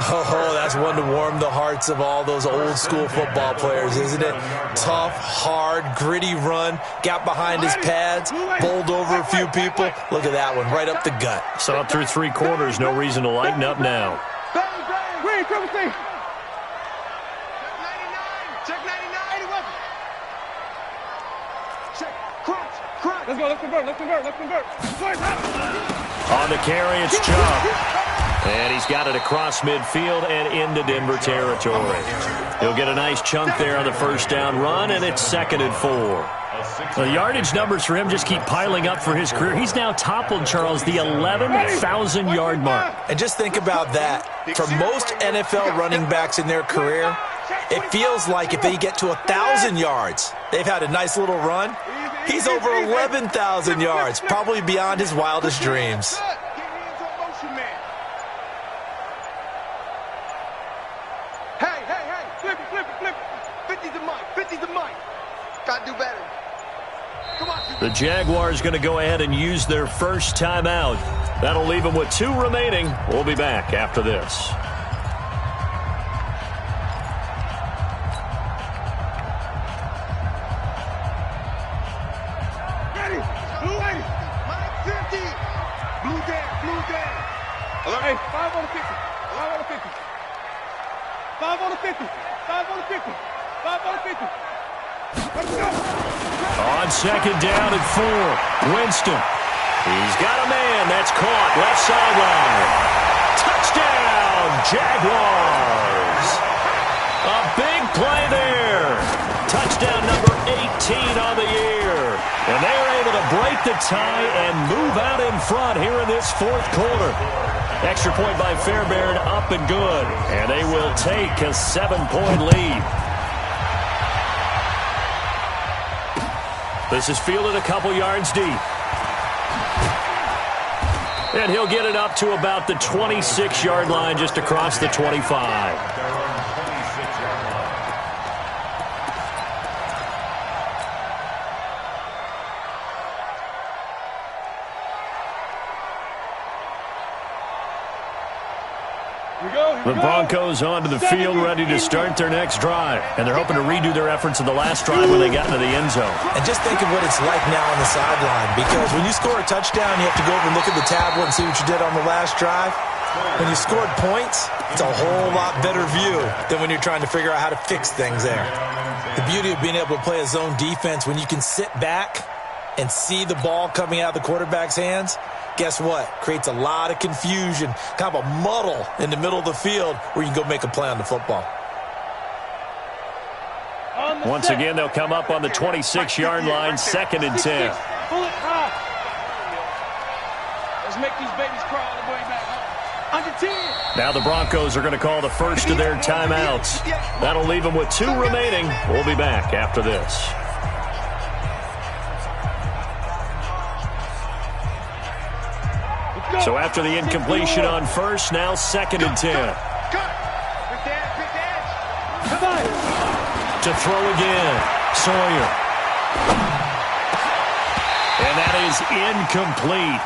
Oh, that's one to warm the hearts of all those old-school football players, isn't it? Tough, hard, gritty run, got behind his pads, bowled over a few people. Look at that one, right up the gut. So up through 3 quarters, no reason to lighten up now. Let's go, let's convert. On the carry, it's Chubb. And he's got it across midfield and into Denver territory. He'll get a nice chunk there on the first down run, and it's 2nd and 4. The yardage numbers for him just keep piling up for his career. He's now toppled, Charles, the 11,000-yard mark. And just think about that. For most NFL running backs in their career, it feels like if they get to 1,000 yards, they've had a nice little run. He's over 11,000 yards, probably beyond his wildest dreams. Hey, flip it. 50 to Mike. Gotta do better. Come on. The Jaguars going to go ahead and use their first timeout. That'll leave them with 2 remaining. We'll be back after this. Hey, 5 on the 50. 5 on the 50. 5 on the 50. 5 on the 50. 5 on the 50. Let's go. On 2nd down and 4. Winston. He's got a man. That's caught. Left sideline. Touchdown, Jaguars. A big play there. Touchdown number 18 on the year. And they're able to break the tie and move out in front here in this 4th quarter. Extra point by Fairbairn, up and good. And they will take a 7-point lead. This is fielded a couple yards deep. And he'll get it up to about the 26-yard line, just across the 25. The Broncos onto the field, ready to start their next drive. And they're hoping to redo their efforts in the last drive when they got into the end zone. And just think of what it's like now on the sideline. Because when you score a touchdown, you have to go over and look at the tablet and see what you did on the last drive. When you scored points, it's a whole lot better view than when you're trying to figure out how to fix things there. The beauty of being able to play a zone defense when you can sit back and see the ball coming out of the quarterback's hands, guess what? Creates a lot of confusion, kind of a muddle in the middle of the field where you can go make a play on the football. Once again, they'll come up on the 26-yard line, 2nd and 10. Let's make these babies crawl all the way back home. Under 10. Now the Broncos are going to call the first of their timeouts. That'll leave them with 2 remaining. We'll be back after this. So after the incompletion on first, now 2nd and 10. To throw again, Sawyer. And that is incomplete.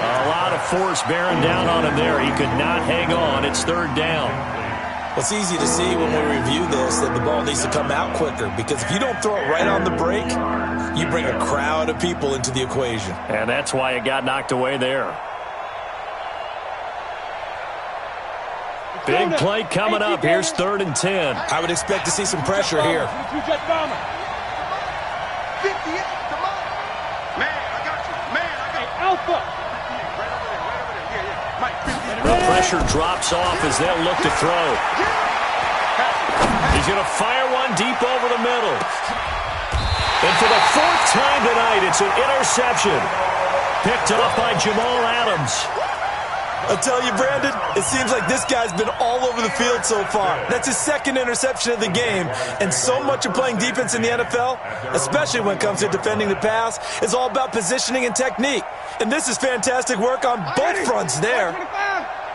A lot of force bearing down on him there. He could not hang on. It's 3rd down. Well, it's easy to see when we review this that the ball needs to come out quicker, because if you don't throw it right on the break, you bring a crowd of people into the equation. And that's why it got knocked away there. Big play coming up. Here's 3rd and 10. I would expect to see some pressure here. The pressure drops off as they'll look to throw. He's going to fire one deep over the middle. And for the 4th time tonight, it's an interception. Picked off by Jamal Adams. I'll tell you, Brandon, it seems like this guy's been all over the field so far. That's his 2nd interception of the game. And so much of playing defense in the NFL, especially when it comes to defending the pass, is all about positioning and technique. And this is fantastic work on both fronts there.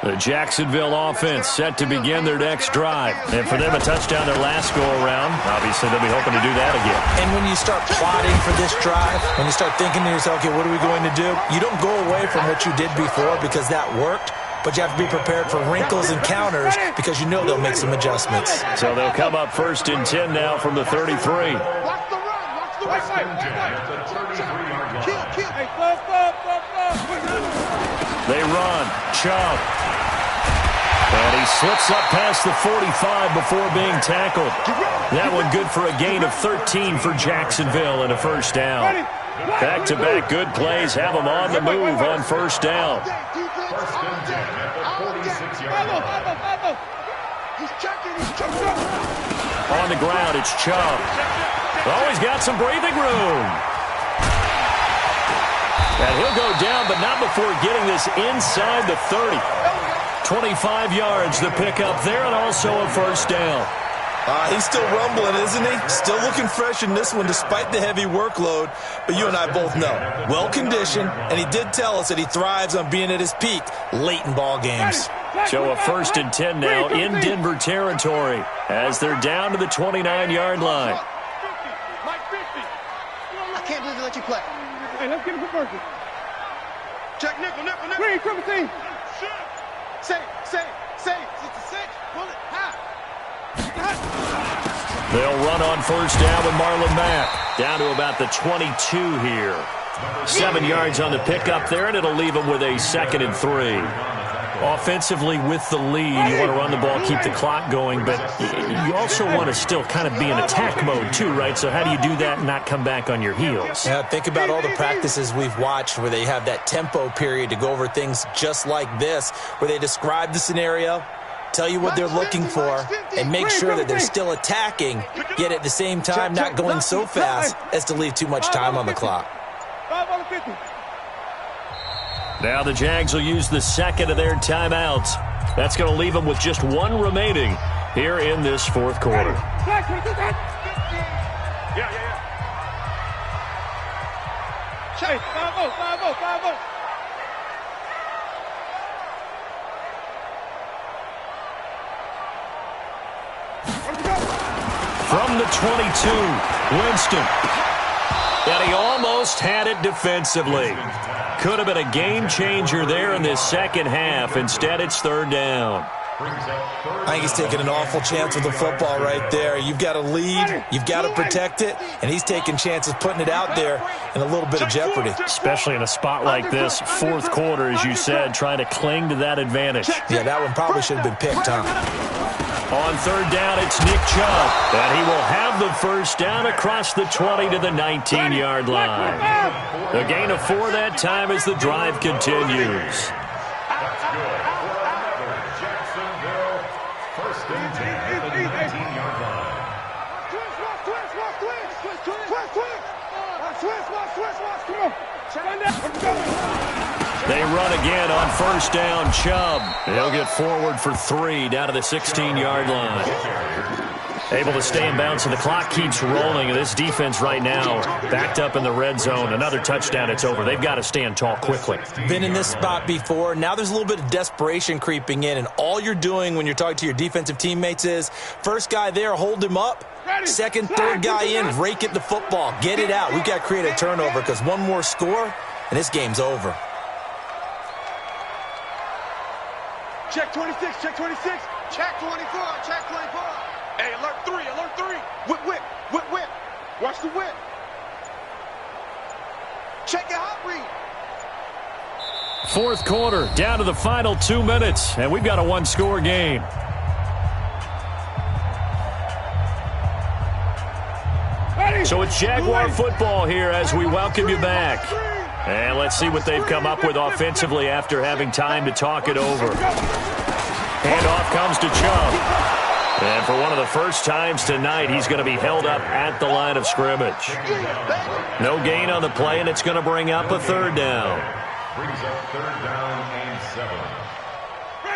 The Jacksonville offense set to begin their next drive. And for them, a touchdown their last go-around. Obviously, they'll be hoping to do that again. And when you start plotting for this drive, when you start thinking to yourself, okay, what are we going to do? You don't go away from what you did before because that worked. But you have to be prepared for wrinkles and counters because you know they'll make some adjustments. So they'll come up 1st and 10 now from the 33. They run. Chubb. And he slips up past the 45 before being tackled. That one good for a gain of 13 for Jacksonville and a first down. Back-to-back good plays have them on the move on first down. First and 10 at the 46-yard line. He's checking. On the ground, it's Chubb. Oh, he's got some breathing room. And he'll go down, but not before getting this inside the 30. 25 yards the pickup there, and also a first down. He's still rumbling, isn't he? Still looking fresh in this one despite the heavy workload. But you and I both know, well-conditioned, and he did tell us that he thrives on being at his peak late in ball games. So a first and 10 now in Denver territory as they're down to the 29-yard line. I can't believe they let you play. Hey, let's get a conversion. Check nickel. Green, 17. Say. It's a 6. Pull it. Half. They'll run on first down with Marlon Mack. Down to about the 22 here. 7 yards on the pickup there, and it'll leave them with a 2nd and 3. Offensively with the lead, you want to run the ball, keep the clock going, but you also want to still kind of be in attack mode too, right? So how do you do that and not come back on your heels? Yeah, think about all the practices we've watched where they have that tempo period to go over things just like this, where they describe the scenario, tell you what they're looking for, and make sure that they're still attacking, yet at the same time not going so fast as to leave too much time on the clock. 5 on the 50. Now the Jags will use the second of their timeouts. That's going to leave them with just one remaining here in this fourth quarter. Yeah. Chase, 5-0. From the 22, Winston. And he almost had it defensively. Could have been a game changer there in this second half. Instead, it's third down. I think he's taking an awful chance with the football right there. You've got to lead, you've got to protect it, and he's taking chances putting it out there in a little bit of jeopardy. Especially in a spot like this, fourth quarter, as you said, trying to cling to that advantage. Yeah, that one probably should have been picked, huh? On third down, it's Nick Chubb, and he will have the first down across the 20 to the 19-yard line. A gain of 4 that time as the drive continues. That's good for another Jacksonville. First and 10 at the 19-yard line. They run again on first down. Chubb. He'll get forward for 3 down to the 16-yard line. Able to stay in bounds, and the clock keeps rolling. This defense right now backed up in the red zone. Another touchdown, it's over. They've got to stand tall quickly. Been in this spot before. Now there's a little bit of desperation creeping in, and all you're doing when you're talking to your defensive teammates is first guy there, hold him up. Second, third guy in, rake it the football. Get it out. We've got to create a turnover because one more score, and this game's over. Check 26. Check 24. Hey, alert 3. Whip. Watch the whip. Check your hot read. Fourth quarter, down to the final 2 minutes, and we've got a one-score game. So it's Jaguar football here as we welcome you back. And let's see what they've come up with offensively after having time to talk it over. Handoff comes to Chubb. And for one of the first times tonight, he's going to be held up at the line of scrimmage. No gain on the play, and it's going to bring up a third down. Brings up third down and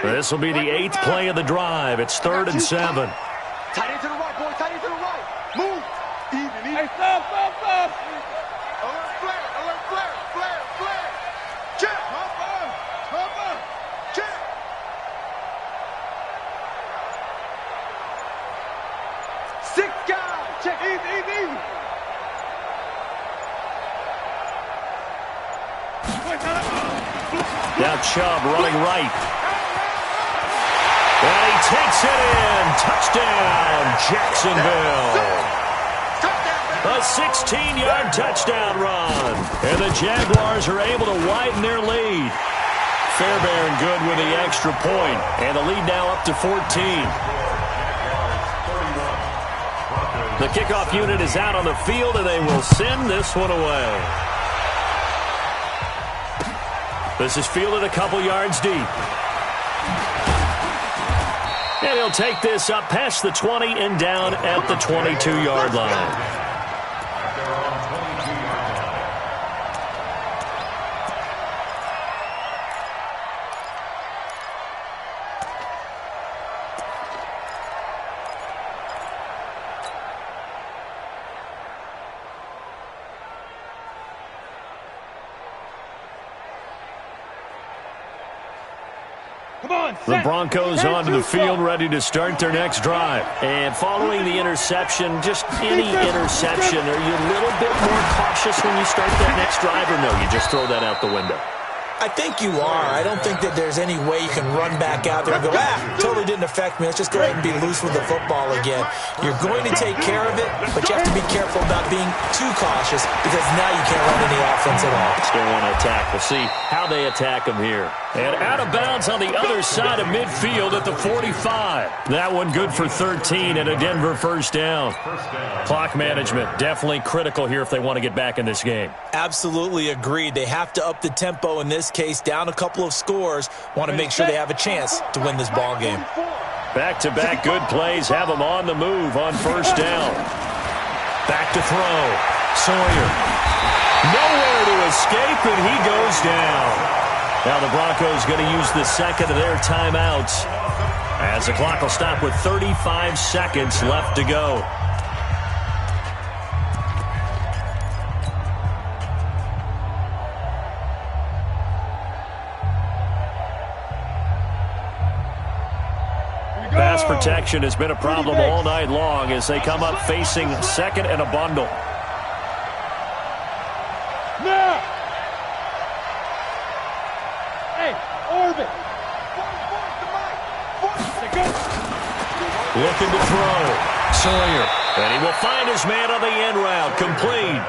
7. This will be the 8th play of the drive. It's 3rd and 7. Tight end to the right, boy. Tight end to the right. Move. Even. Hey, stop. Alert flare. Check. Check. 6 guys. Check. Easy. Now Chubb running right. And he takes it in. Touchdown, Jacksonville. A 16-yard touchdown run. And the Jaguars are able to widen their lead. Fairbairn good with the extra point, and the lead now up to 14. The kickoff unit is out on the field, and they will send this one away. This is fielded a couple yards deep. And he'll take this up past the 20 and down at the 22-yard line. The Broncos onto the field, ready to start their next drive. And following the interception, just any interception, are you a little bit more cautious when you start that next drive, or no, you just throw that out the window? I think you are. I don't think that there's any way you can run back out there and go, totally didn't affect me. Let's just go ahead and be loose with the football again. You're going to take care of it, but you have to be careful about being too cautious because now you can't run any offense at all. Still want to attack. We'll see how they attack them here. And out of bounds on the other side of midfield at the 45. That one good for 13 and a Denver first down. Clock management definitely critical here if they want to get back in this game. Absolutely agreed. They have to up the tempo in this case, down a couple of scores. Want to make sure they have a chance to win this ball game. Back-to-back good plays have them on the move on first down. Back to throw. Sawyer. Nowhere to escape, and he goes down. Now the Broncos going to use the second of their timeouts as the clock will stop with 35 seconds left to go. Pass protection has been a problem all night long as they come up facing second and a bundle. Now! Hey, Orbit! Looking to throw. Sawyer. And he will find his man on the end route. Complete.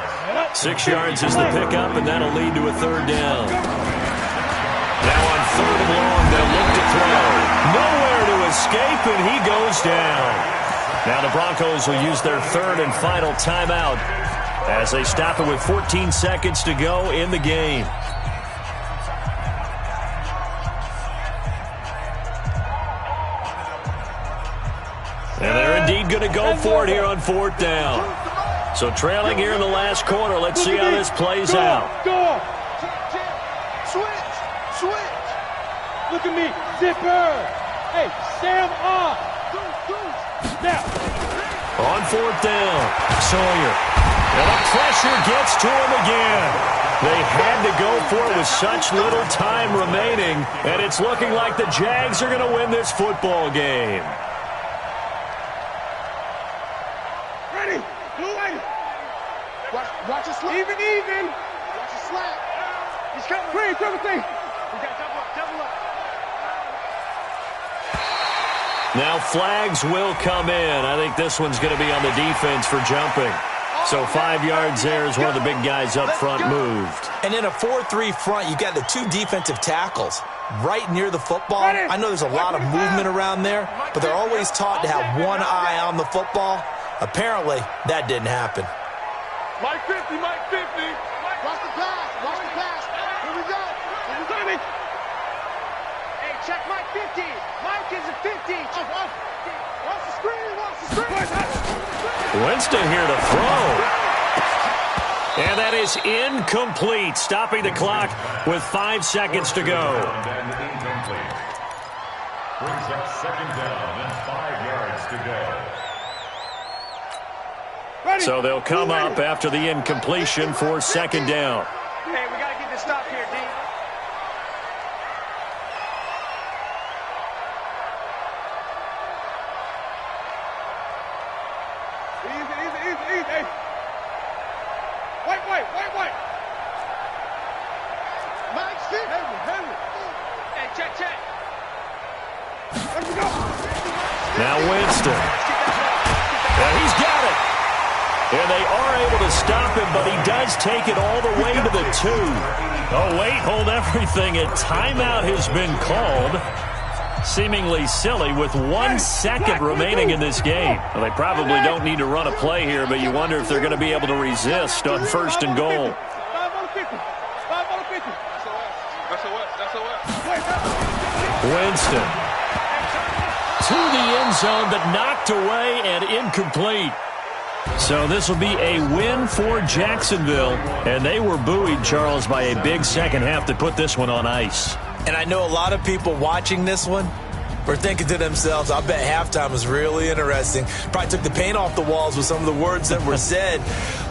6 yards is the pickup, and that'll lead to a third down. Now on third and long, they'll look to throw. Nowhere to escape, and he goes down. Now the Broncos will use their third and final timeout as they stop it with 14 seconds to go in the game. And they're indeed going to go for it here on fourth down. So trailing here in the last quarter. Let's see how this plays out. Switch. Look at me. Zipper. Hey, Sam on. Now. On fourth down. Sawyer. And the pressure gets to him again. They had to go for it with such little time remaining. And it's looking like the Jags are going to win this football game. Watch it slap. Even. Watch it slap. He's coming. Green, double thing. We got double up. Now flags will come in. I think this one's going to be on the defense for jumping. So 5 yards there as one of the big guys up front moved. And in a 4-3 front, you've got the two defensive tackles right near the football. I know there's a lot of movement around there, but they're always taught to have one eye on the football. Apparently, that didn't happen. Mike 50. Watch the pass. Here we go. Hey, check Mike 50. Mike is a 50. Watch the screen. Winston here to throw. And that is incomplete, stopping the clock with 5 seconds to go. Incomplete. Brings up second down and 5 yards to go. So they'll come up after the incompletion for second down. Hey, we got to get this stop here, D. Easy. Hey. Wait. Mike, sit. Henry. Hey, check. Let me go. Now Winston. And he's got it. And they are able to stop him, but he does Jags take it all the way to the 2. Oh, wait, hold everything. A timeout has been called. Seemingly silly with 1 second remaining in this game. Well, they probably don't need to run a play here, but you wonder if they're going to be able to resist on 1st and goal. Winston to the end zone, but knocked away and incomplete. So this will be a win for Jacksonville, and they were buoyed, Charles, by a big second half to put this one on ice. And I know a lot of people watching this one were thinking to themselves, I bet halftime was really interesting. Probably took the paint off the walls with some of the words that were said.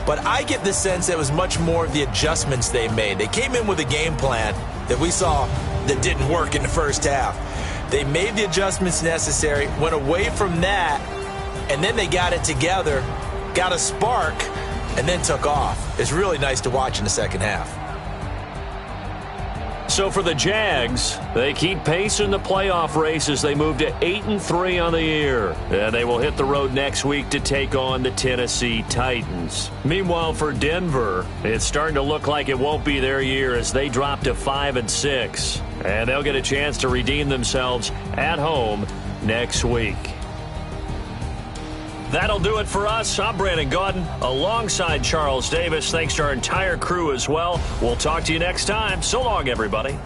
But I get the sense that it was much more of the adjustments they made. They came in with a game plan that we saw that didn't work in the first half. They made the adjustments necessary, went away from that, and then they got it together, got a spark, and then took off. It's really nice to watch in the second half. So for the Jags, they keep pace in the playoff race as they move to 8-3 on the year. And they will hit the road next week to take on the Tennessee Titans. Meanwhile, for Denver, it's starting to look like it won't be their year as they drop to 5-6. And they'll get a chance to redeem themselves at home next week. That'll do it for us. I'm Brandon Gaudin alongside Charles Davis. Thanks to our entire crew as well. We'll talk to you next time. So long, everybody.